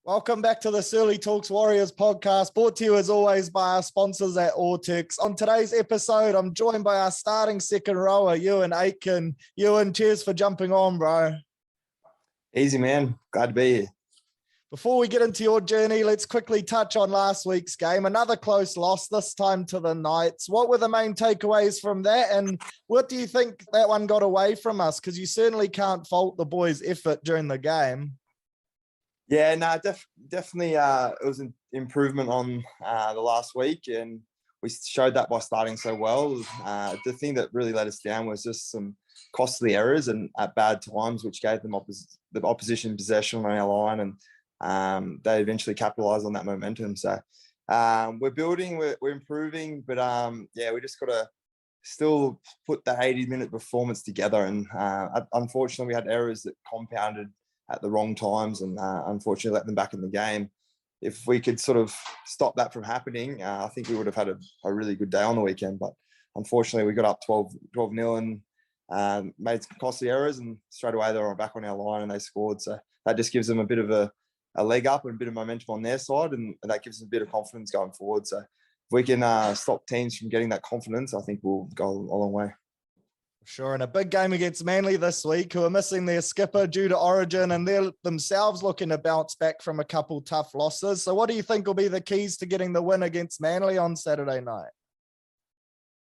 Welcome back to the Searley Talks Warriors podcast, brought to you as always by our sponsors at Autix. On today's episode, I'm joined by our starting second rower, Euan Aitken. Euan, cheers for jumping on, bro. Easy, man. Glad to be here. Before we get into your journey, let's quickly touch on last week's game. Another close loss, this time to the Knights. What were the main takeaways from that? And what do you think that one got away from us? Because you certainly can't fault the boys' effort during the game. Yeah, no, definitely it was an improvement on the last week, and we showed that by starting so well. The thing that really let us down was just some costly errors and at bad times, which gave them the opposition possession on our line, and they eventually capitalised on that momentum. So we're building, we're improving, but we just got to still put the 80-minute performance together. And unfortunately, we had errors that compounded at the wrong times and unfortunately let them back in the game. If we could sort of stop that from happening, I think we would have had a really good day on the weekend. But unfortunately, we got up 12-0 and made some costly errors, and straight away they were back on our line and they scored. So that just gives them a bit of a leg up and a bit of momentum on their side, and that gives them a bit of confidence going forward. So if we can stop teams from getting that confidence, I think we'll go a long way. Sure, and a big game against Manly this week, who are missing their skipper due to Origin, and they're themselves looking to bounce back from a couple tough losses. So what do you think will be the keys to getting the win against Manly on Saturday night?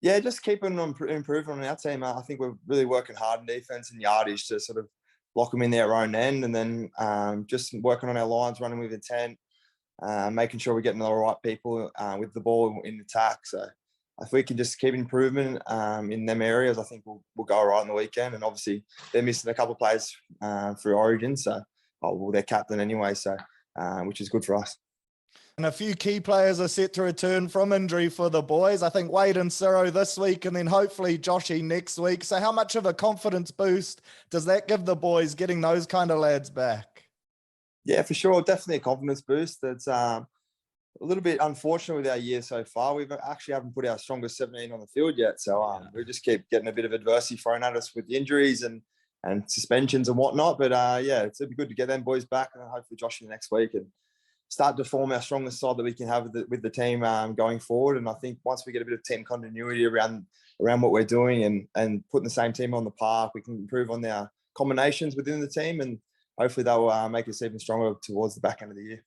Yeah, just keeping on improving on our team. I think we're really working hard in defence and yardage to sort of lock them in their own end, and then just working on our lines, running with intent, making sure we're getting the right people with the ball in attack. So if we can just keep improving in them areas, I think we'll go all right on the weekend. And obviously, they're missing a couple of players through Origin, so they're captain anyway, so which is good for us. And a few key players are set to return from injury for the boys. I think Wade and Ciro this week, and then hopefully Joshy next week. So how much of a confidence boost does that give the boys getting those kind of lads back? Yeah, for sure. Definitely a confidence boost. It's a little bit unfortunate with our year so far. We actually haven't put our strongest 17 on the field yet. So we just keep getting a bit of adversity thrown at us with the injuries and suspensions and whatnot. But it'd be good to get them boys back, and hopefully Joshy next week, and start to form our strongest side that we can have with the team going forward. And I think once we get a bit of team continuity around what we're doing and putting the same team on the park, we can improve on our combinations within the team, and hopefully that will make us even stronger towards the back end of the year.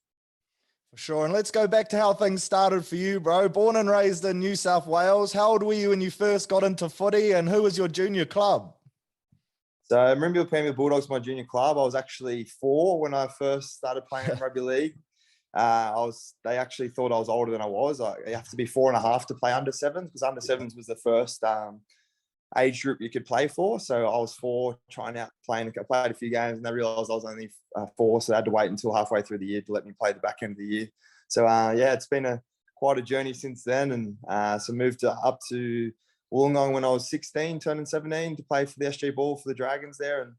For sure. And let's go back to how things started for you, bro. Born and raised in New South Wales. How old were you when you first got into footy, and who was your junior club? So I remember PNG Bulldogs, my junior club. I was actually 4 when I first started playing in rugby league. They actually thought I was older than I was. You have to be 4.5 to play under 7s, because under 7s was the first age group you could play for. So I was 4 trying out playing. I played a few games, and they realised I was only 4, so they had to wait until halfway through the year to let me play the back end of the year. So it's been quite a journey since then, and so moved up to Wollongong when I was 16, turning 17 to play for the SG Ball for the Dragons there, and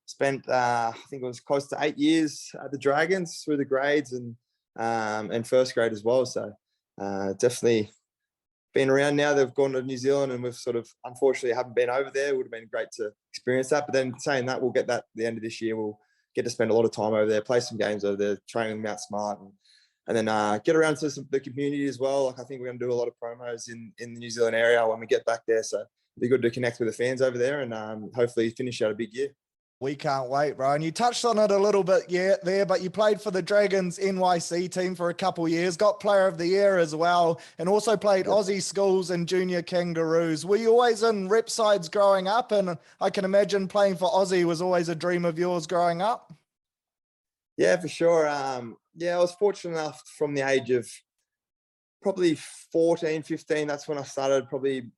spent I think it was close to 8 years at the Dragons through the grades and first grade as well. So definitely been around now. They've gone to New Zealand, and we've sort of unfortunately haven't been over there. It would have been great to experience that. But then saying that, we'll get that at the end of this year. We'll get to spend a lot of time over there, play some games over there, training them out smart, and then get around to the community as well. Like I think we're going to do a lot of promos in the New Zealand area when we get back there. So it'll be good to connect with the fans over there, and hopefully finish out a big year. We can't wait, bro. And you touched on it a little bit there, but you played for the Dragons NYC team for a couple of years, got Player of the Year as well, and also played Aussie schools and junior Kangaroos. Were you always in rep sides growing up? And I can imagine playing for Aussie was always a dream of yours growing up. Yeah, for sure. I was fortunate enough from the age of probably 14, 15. That's when I started probably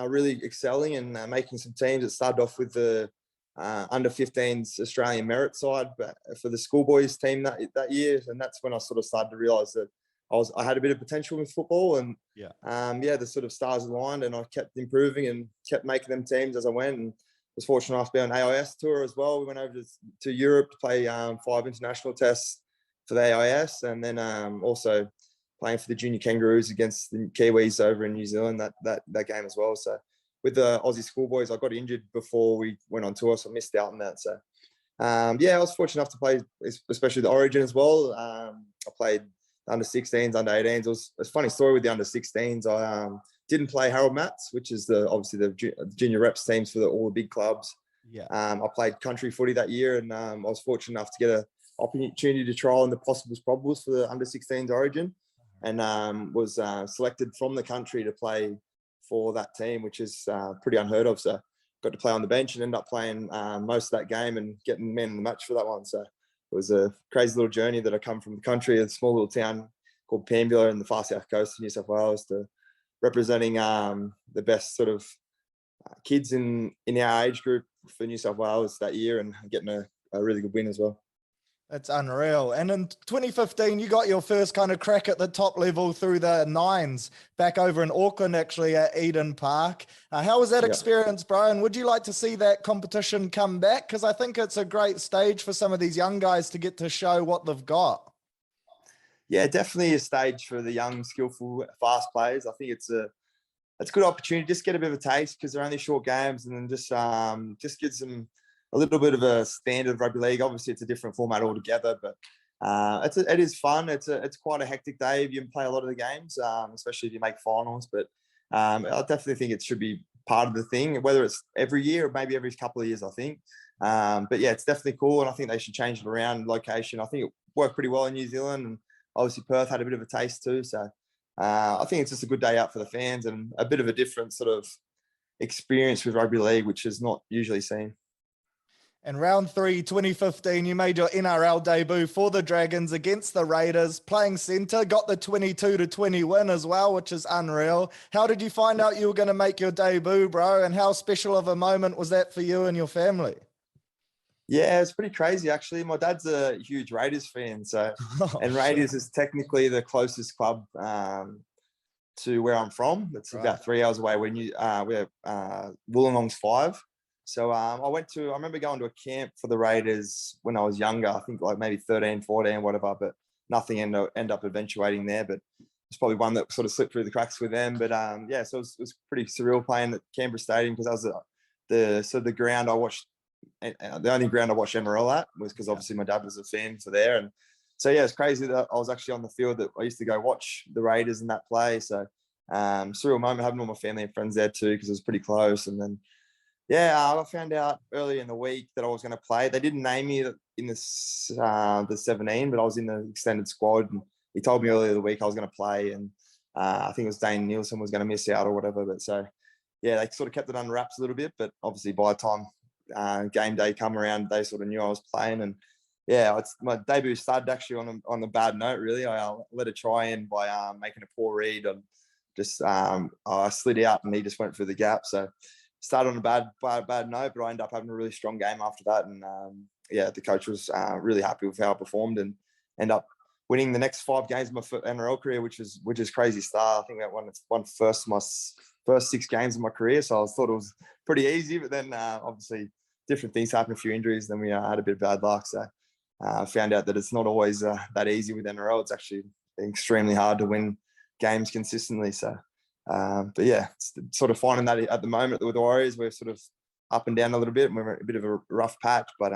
really excelling and making some teams. It started off with the under 15s Australian merit side, but for the schoolboys team that year, and that's when I sort of started to realise that I had a bit of potential with football, and the sort of stars aligned, and I kept improving and kept making them teams as I went, and was fortunate enough to be on AIS tour as well. We went over to Europe to play 5 international tests for the AIS, and then also playing for the junior Kangaroos against the Kiwis over in New Zealand that game as well. So with the Aussie schoolboys, I got injured before we went on tour, so I missed out on that. So, I was fortunate enough to play, especially the Origin as well. I played under 16s, under 18s. It was a funny story with the under 16s. I didn't play Harold Mats, which is obviously the junior reps teams for all the big clubs. Yeah. I played country footy that year, and I was fortunate enough to get an opportunity to trial in the possibles probables for the under 16s Origin, and was selected from the country to play for that team, which is pretty unheard of. So got to play on the bench and ended up playing most of that game and getting man in the match for that one. So it was a crazy little journey that I come from the country, a small little town called Panbula in the far south coast of New South Wales, to representing the best sort of kids in our age group for New South Wales that year, and getting a really good win as well. That's unreal. And in 2015, you got your first kind of crack at the top level through the nines back over in Auckland, actually at Eden Park. How was that experience, bro? And would you like to see that competition come back? Because I think it's a great stage for some of these young guys to get to show what they've got. Yeah, definitely a stage for the young, skillful, fast players. I think it's a good opportunity. Just get a bit of a taste, because they're only short games, and then just gives them a little bit of a standard of rugby league. Obviously, it's a different format altogether, but it is fun. It's quite a hectic day if you play a lot of the games, especially if you make finals. But I definitely think it should be part of the thing, whether it's every year or maybe every couple of years, I think. But yeah, it's definitely cool, and I think they should change it around location. I think it worked pretty well in New Zealand, and obviously Perth had a bit of a taste too. So I think it's just a good day out for the fans, and a bit of a different sort of experience with rugby league, which is not usually seen. In round 3, 2015, you made your NRL debut for the Dragons against the Raiders, playing centre, got the 22-20 win as well, which is unreal. How did you find out you were going to make your debut, bro? And how special of a moment was that for you and your family? Yeah, it's pretty crazy, actually. My dad's a huge Raiders fan, and Raiders is technically the closest club to where I'm from. It's about 3 hours away. We're Wollongong's 5. So I remember going to a camp for the Raiders when I was younger, I think like maybe 13, 14, whatever, but nothing end up eventuating there. But it's probably one that sort of slipped through the cracks with them. But so it was pretty surreal playing at Canberra Stadium, because that was the ground I watched. The only ground I watched NRL at was because obviously my dad was a fan for there. And so, yeah, it's crazy that I was actually on the field that I used to go watch the Raiders in that play. So surreal moment, having all my family and friends there too, because it was pretty close. And then, I found out early in the week that I was going to play. They didn't name me in the 17, but I was in the extended squad. And he told me earlier the week I was going to play. And I think it was Dane Nielsen was going to miss out or whatever. But so, yeah, they sort of kept it under wraps a little bit. But obviously by the time game day come around, they sort of knew I was playing. And yeah, my debut started actually on a bad note, really. I let a try in by making a poor read. And I slid out and he just went through the gap. So started on a bad note, but I ended up having a really strong game after that. And the coach was really happy with how I performed, and ended up winning the next 5 games of my NRL career, which is crazy start. I think I won my first 6 games of my career. So I thought it was pretty easy, but then obviously different things happened, a few injuries. Then we had a bit of bad luck. So I found out that it's not always that easy with NRL. It's actually extremely hard to win games consistently. So, but yeah, it's sort of finding that at the moment with the Warriors, we're sort of up and down a little bit, and we're a bit of a rough patch. But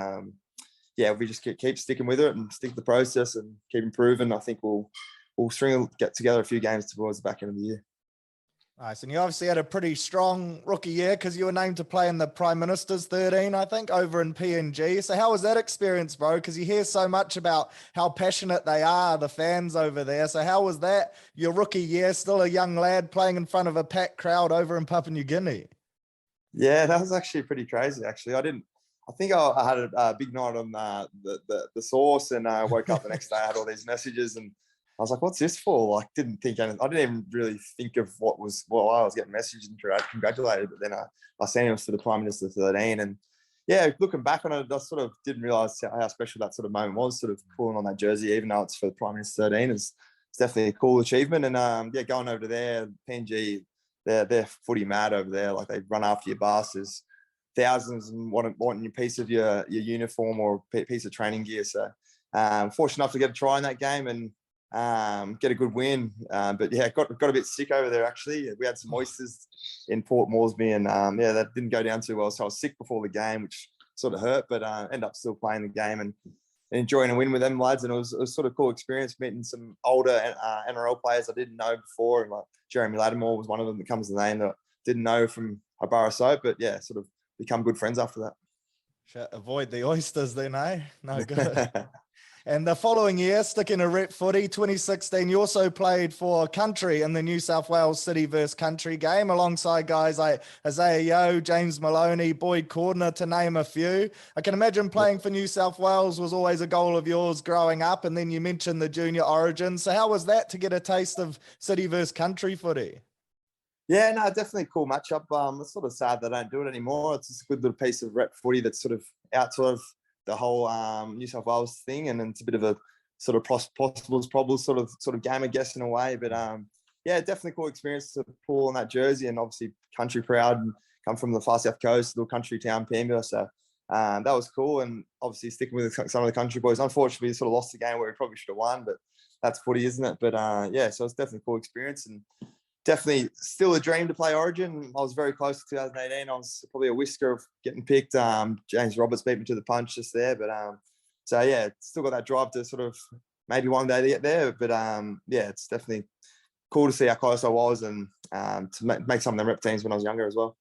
if we just keep sticking with it and stick to the process and keep improving, I think we'll get together a few games towards the back end of the year. Nice. And you obviously had a pretty strong rookie year, because you were named to play in the Prime Minister's 13, I think, over in PNG. So how was that experience, bro? Because you hear so much about how passionate they are, the fans over there. So how was that, your rookie year, still a young lad playing in front of a packed crowd over in Papua New Guinea? Yeah, that was actually pretty crazy, actually. I think I had a big night on the sauce, and I woke up the next day, I had all these messages, and I was like, what's this for? Like, I didn't even really think of what I was getting messaged and congratulated. But then I seen it was for the Prime Minister 13. And yeah, looking back on it, I sort of didn't realise how special that sort of moment was, sort of pulling on that jersey, even though it's for the Prime Minister 13. It's definitely a cool achievement. And going over there, PNG, they're footy mad over there. Like, they run after your bus. There's thousands and wanting a piece of your uniform or a piece of training gear. So fortunate enough to get a try in that game and get a good win. But yeah, got a bit sick over there, actually. We had some oysters in Port Moresby, and that didn't go down too well. So I was sick before the game, which sort of hurt, but ended up still playing the game. And enjoying a win with them lads. And it was sort of cool experience meeting some older NRL players I didn't know before. And like Jeremy Lattimore was one of them that comes to the name that I didn't know from a bar of soap. But yeah, sort of become good friends after that. Avoid the oysters then, eh? No good. And the following year, sticking to rep footy, 2016, you also played for Country in the New South Wales City versus Country game alongside guys like Isaiah Yeo, James Maloney, Boyd Cordner, to name a few. I can imagine playing for New South Wales was always a goal of yours growing up, and then you mentioned the junior origin. So how was that to get a taste of City versus Country footy? Yeah, no, definitely a cool matchup. It's sort of sad they don't do it anymore. It's just a good little piece of rep footy that's sort of outside of the whole New South Wales thing, and it's a bit of a sort of possibles problems sort of game, I guess, in a way. But yeah, definitely cool experience to pull on that jersey, and obviously country proud and come from the far south coast, little country town, Pembroke. So that was cool, and obviously sticking with some of the country boys. Unfortunately, we sort of lost the game where we probably should have won, but that's footy, isn't it? But yeah, so it's definitely a cool experience, and definitely still a dream to play Origin. I was very close to 2018. I was probably a whisker of getting picked. James Roberts beat me to the punch just there. But so yeah, still got that drive to sort of maybe one day to get there. But yeah, it's definitely cool to see how close I was, and to make some of them rep teams when I was younger as well.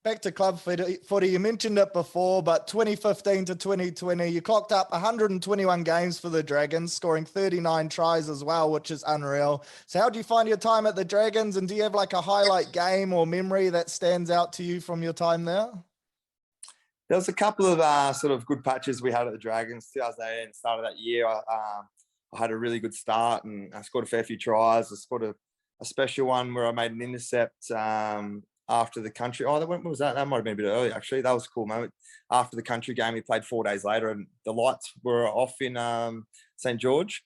Back to club footy, you mentioned it before, but 2015 to 2020, you clocked up 121 games for the Dragons, scoring 39 tries as well, which is unreal. So how do you find your time at the Dragons, and do you have like a highlight game or memory that stands out to you from your time there? There was a couple of sort of good patches we had at the Dragons. 2018, start of that year, I had a really good start, and I scored a fair few tries. I scored a special one where I made an intercept after the country. Oh, when was that? That might have been a bit early, actually. That was a cool moment. After the country game, we played 4 days later, and the lights were off in St. George.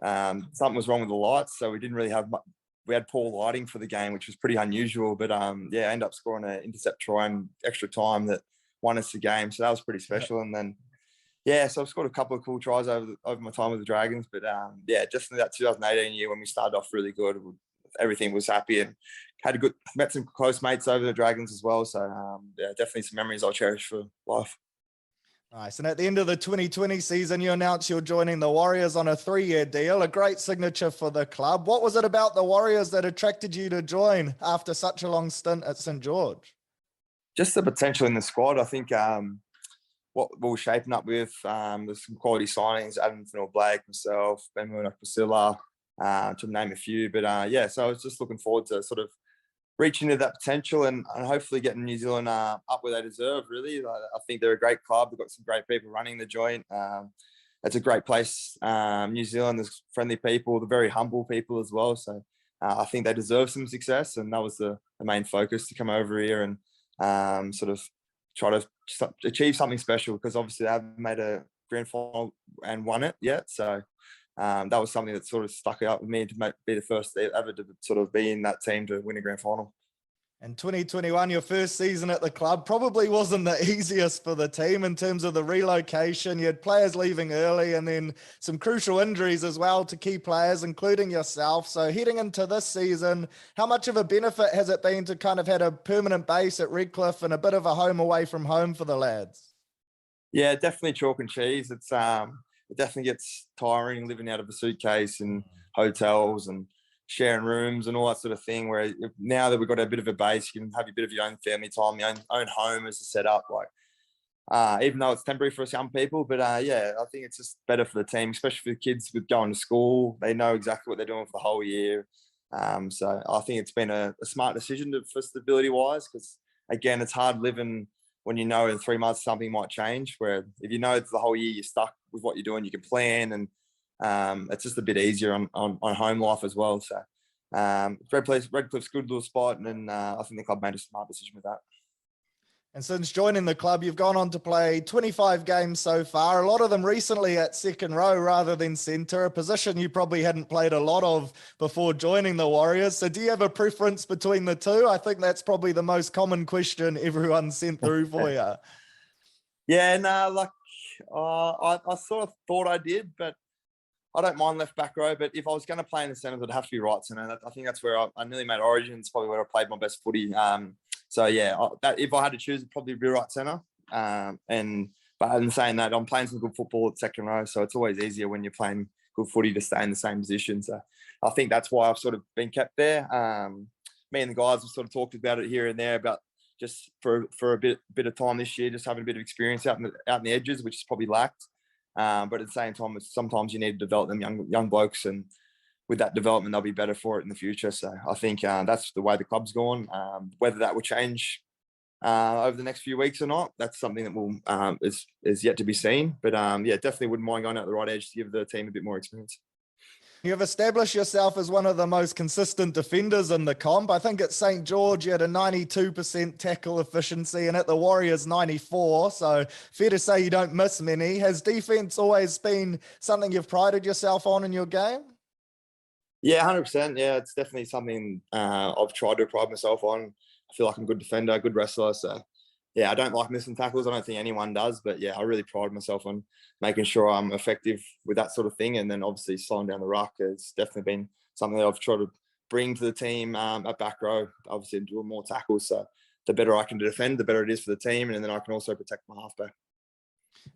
Something was wrong with the lights, so we didn't really have much. We had poor lighting for the game, which was pretty unusual. But yeah, I ended up scoring an intercept try in extra time that won us the game. So that was pretty special. And then, yeah, so I've scored a couple of cool tries over my time with the Dragons. But yeah, just in that 2018 year when we started off really good, everything was happy, and met some close mates over the Dragons as well. So yeah, definitely some memories I'll cherish for life. Nice. And at the end of the 2020 season, you announced you're joining the Warriors on a 3-year deal, a great signature for the club. What was it about the Warriors that attracted you to join after such a long stint at St. George? Just the potential in the squad. I think what we were shaping up with, there's some quality signings, Adam Blake, myself, Ben Priscilla, to name a few. But yeah, so I was just looking forward to sort of reaching to that potential, and hopefully getting New Zealand up where they deserve, really. I think they're a great club. They've got some great people running the joint. It's a great place. New Zealand, there's friendly people, they're very humble people as well. So I think they deserve some success, and that was the main focus, to come over here and sort of try to achieve something special, because obviously they haven't made a grand final and won it yet. So that was something that sort of stuck out with me, to be the first ever to sort of be in that team to win a grand final. And 2021, your first season at the club, probably wasn't the easiest for the team in terms of the relocation. You had players leaving early, and then some crucial injuries as well to key players, including yourself. So heading into this season, how much of a benefit has it been to kind of had a permanent base at Redcliffe and a bit of a home away from home for the lads? Yeah, definitely chalk and cheese. It's it definitely gets tiring living out of a suitcase in hotels and sharing rooms and all that sort of thing, where now that we've got a bit of a base, you can have a bit of your own family time, your own home as a setup, like even though it's temporary for some people. But yeah, I think it's just better for the team, especially for the kids with going to school. They know exactly what they're doing for the whole year. So I think it's been a smart decision for stability wise, because again, it's hard living when you know in 3 months something might change, where if you know it's the whole year you're stuck with what you're doing, you can plan, and it's just a bit easier on home life as well. So great place. Redcliffe's a good little spot, and I think the club made a smart decision with that. And since joining the club, you've gone on to play 25 games so far, a lot of them recently at second row rather than centre, a position you probably hadn't played a lot of before joining the Warriors. So do you have a preference between the two? I think that's probably the most common question everyone sent through for you. Yeah, no, I sort of thought I did, but I don't mind left back row. But if I was going to play in the centre, it'd have to be right centre. I think that's where I nearly made Origin. It's probably where I played my best footy. So yeah, if I had to choose, it'd probably be right centre. And But in saying that, I'm playing some good football at second row, so it's always easier when you're playing good footy to stay in the same position. So I think that's why I've sort of been kept there. Me and the guys have sort of talked about it here and there about just for a bit of time this year, just having a bit of experience out in the edges, which is probably lacked. But at the same time, sometimes you need to develop them young blokes, and with that development, they'll be better for it in the future. So I think that's the way the club's gone. Whether that will change over the next few weeks or not, that's something that will is yet to be seen. But yeah, definitely wouldn't mind going out the right edge to give the team a bit more experience. You've established yourself as one of the most consistent defenders in the comp. I think at St. George, you had a 92% tackle efficiency, and at the Warriors, 94. So fair to say you don't miss many. Has defense always been something you've prided yourself on in your game? Yeah, 100%. Yeah, it's definitely something I've tried to pride myself on. I feel like I'm a good defender, good wrestler. So yeah, I don't like missing tackles. I don't think anyone does, but yeah, I really pride myself on making sure I'm effective with that sort of thing. And then obviously slowing down the ruck has definitely been something that I've tried to bring to the team at back row, obviously doing more tackles. So the better I can defend, the better it is for the team. And then I can also protect my halfback.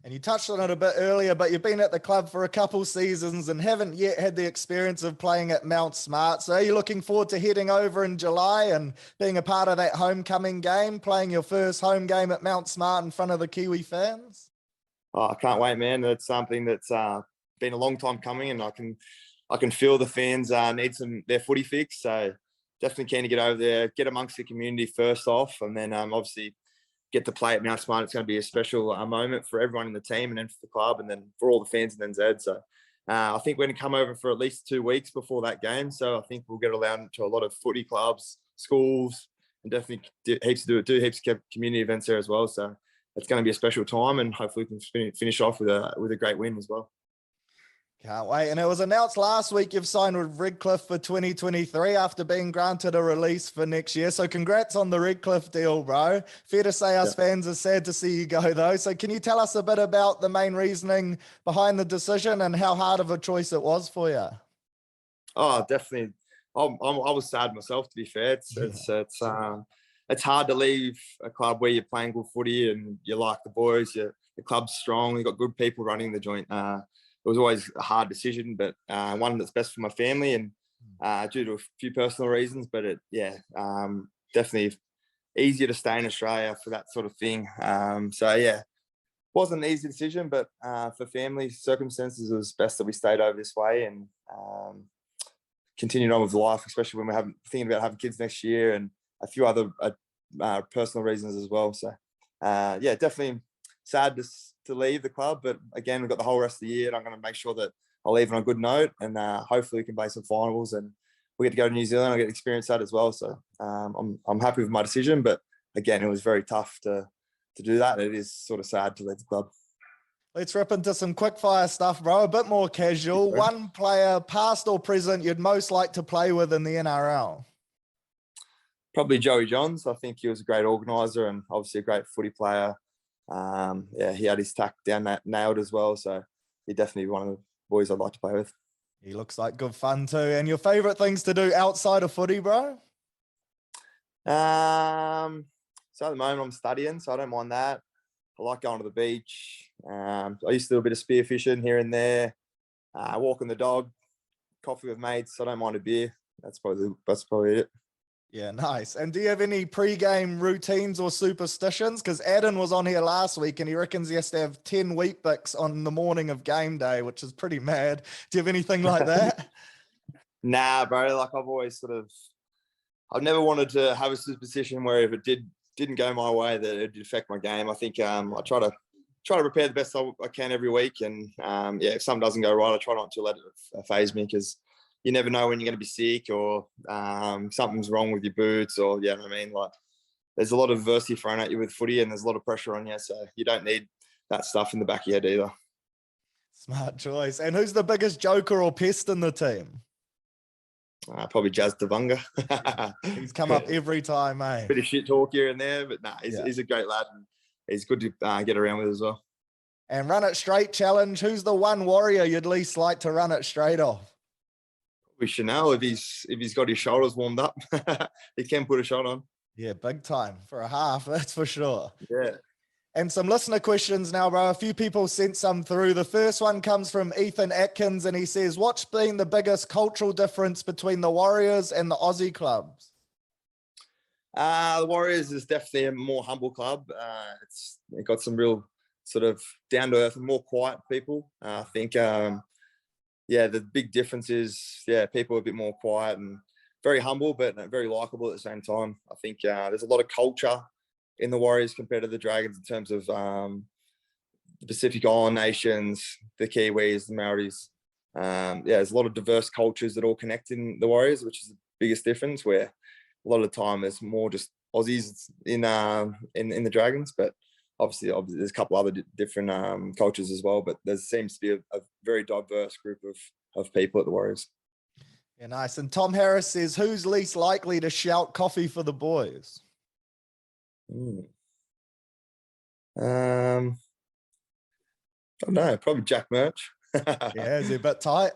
And you touched on it a bit earlier, but you've been at the club for a couple seasons and haven't yet had the experience of playing at Mount Smart. So are you looking forward to heading over in July and being a part of that homecoming game, playing your first home game at Mount Smart in front of the Kiwi fans? Oh, I can't wait, man. It's something that's been a long time coming, and I can feel the fans need their footy fix. So definitely keen to get over there, get amongst the community first off, and then obviously get to play at Mount Smart. It's going to be a special moment for everyone in the team, and then for the club, and then for all the fans in NZ. So I think we're going to come over for at least 2 weeks before that game. So I think we'll get around to a lot of footy clubs, schools, and definitely do heaps of community events there as well. So it's going to be a special time, and hopefully we can finish off with a great win as well. Can't wait. And it was announced last week you've signed with Redcliffe for 2023 after being granted a release for next year. So congrats on the Redcliffe deal, bro. Fair to say us fans are sad to see you go, though. So can you tell us a bit about the main reasoning behind the decision and how hard of a choice it was for you? Oh, definitely. I was sad myself, to be fair. It's hard to leave a club where you're playing good footy and you like the boys. The club's strong. You've got good people running the joint. It was always a hard decision, but one that's best for my family, and due to a few personal reasons. But definitely easier to stay in Australia for that sort of thing. So yeah, wasn't an easy decision, but for family circumstances, it was best that we stayed over this way and continued on with life, especially when we're thinking about having kids next year, and a few other personal reasons as well. So yeah, definitely sad to leave the club, but again, we've got the whole rest of the year, and I'm going to make sure that I'll leave on a good note, and hopefully we can play some finals, and we get to go to New Zealand. I get to experience that as well. So I'm happy with my decision, but again, it was very tough to do that. It is sort of sad to leave the club. Let's rip into some quick fire stuff, bro. A bit more casual. One player, past or present, you'd most like to play with in the NRL? Probably Joey Johns. I think he was a great organiser and obviously a great footy player. Yeah, he had his tack down that nailed as well. So he'd definitely be one of the boys I'd like to play with. He looks like good fun too. And your favourite things to do outside of footy, bro? So at the moment I'm studying, so I don't mind that. I like going to the beach. I used to do a bit of spearfishing here and there. Walking the dog, coffee with mates. I don't mind a beer. That's probably it. Yeah, nice. And do you have any pre-game routines or superstitions? Because Adam was on here last week and he reckons he has to have 10 wheat bix on the morning of game day, which is pretty mad. Do you have anything like that? Nah, bro. Like I've never wanted to have a superstition where if it didn't go my way, that it'd affect my game. I think I try to prepare the best I can every week. And yeah, if something doesn't go right, I try not to let it faze me, because you never know when you're going to be sick or something's wrong with your boots, or you know what I mean? Like, there's a lot of adversity thrown at you with footy, and there's a lot of pressure on you. So you don't need that stuff in the back of your head either. Smart choice. And who's the biggest joker or pest in the team? Probably Jazz Devunga. He's come up every time, eh? Bit of shit talk here and there, but he's a great lad, and he's good to get around with as well. And run it straight challenge. Who's the one warrior you'd least like to run it straight off? Chanel, if he's got his shoulders warmed up, he can put a shot on. Yeah, big time for a half, that's for sure. Yeah. And some listener questions now, bro. A few people sent some through. The first one comes from Euan Aitken, and he says, what's been the biggest cultural difference between the Warriors and the Aussie clubs? The Warriors is definitely a more humble club. It got some real sort of down to earth and more quiet people. I think, the big difference is, people are a bit more quiet and very humble, but very likable at the same time. I think there's a lot of culture in the Warriors compared to the Dragons in terms of the Pacific Island nations, the Kiwis, the Maoris. There's a lot of diverse cultures that all connect in the Warriors, which is the biggest difference, where a lot of the time there's more just Aussies in the Dragons, but obviously there's a couple other different cultures as well, but there seems to be a very diverse group of people at the Warriors. Yeah, nice. And Tom Harris says, who's least likely to shout coffee for the boys? I don't know, probably Jack Murch. Yeah, is he a bit tight?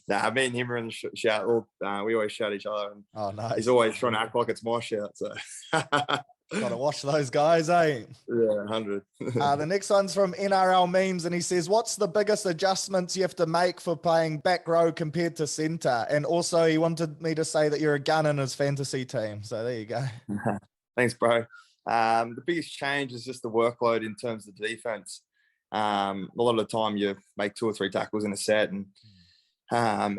Nah, me and him are in the shout. We always shout each other. And oh, nice. He's always trying to act like it's my shout. So got to watch those guys, eh? Yeah, 100. The next one's from NRL Memes, and he says, what's the biggest adjustments you have to make for playing back row compared to centre? And also he wanted me to say that you're a gun in his fantasy team. So there you go. Thanks, bro. The biggest change is just the workload in terms of defense. A lot of the time you make 2 or 3 tackles in a set, and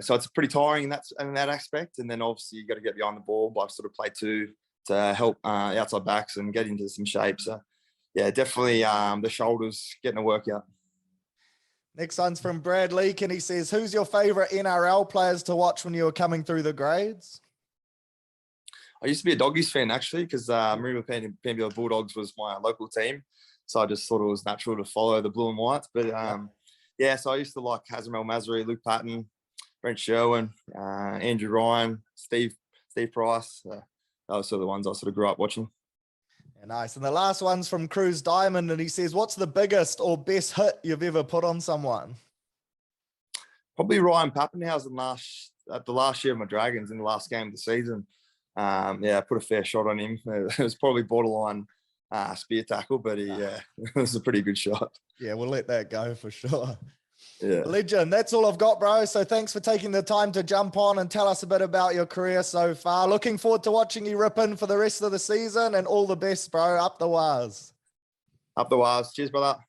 so it's pretty tiring in that aspect. And then obviously you got to get behind the ball. But I've sort of played 2 to help outside backs and get into some shape. So yeah, definitely the shoulders getting a workout. Next one's from Brad Leake, and he says, who's your favourite NRL players to watch when you were coming through the grades? I used to be a Doggies fan, actually, because PNG Bulldogs was my local team. So I just thought it was natural to follow the blue and whites. But, so I used to like Hazamel Masri, Luke Patton, Brent Sherwin, Andrew Ryan, Steve Price. Those are the ones I sort of grew up watching. Yeah, nice. And the last one's from Cruz Diamond, and he says, what's the biggest or best hit you've ever put on someone? Probably Ryan Pappenhausen at the last year of my Dragons in the last game of the season. I put a fair shot on him. It was probably borderline spear tackle, but it was a pretty good shot. Yeah, we'll let that go for sure. Yeah. Legend. That's all I've got, bro. So thanks for taking the time to jump on and tell us a bit about your career so far. Looking forward to watching you rip in for the rest of the season, and all the best, bro. Up the Waz. Up the Waz. Cheers, brother.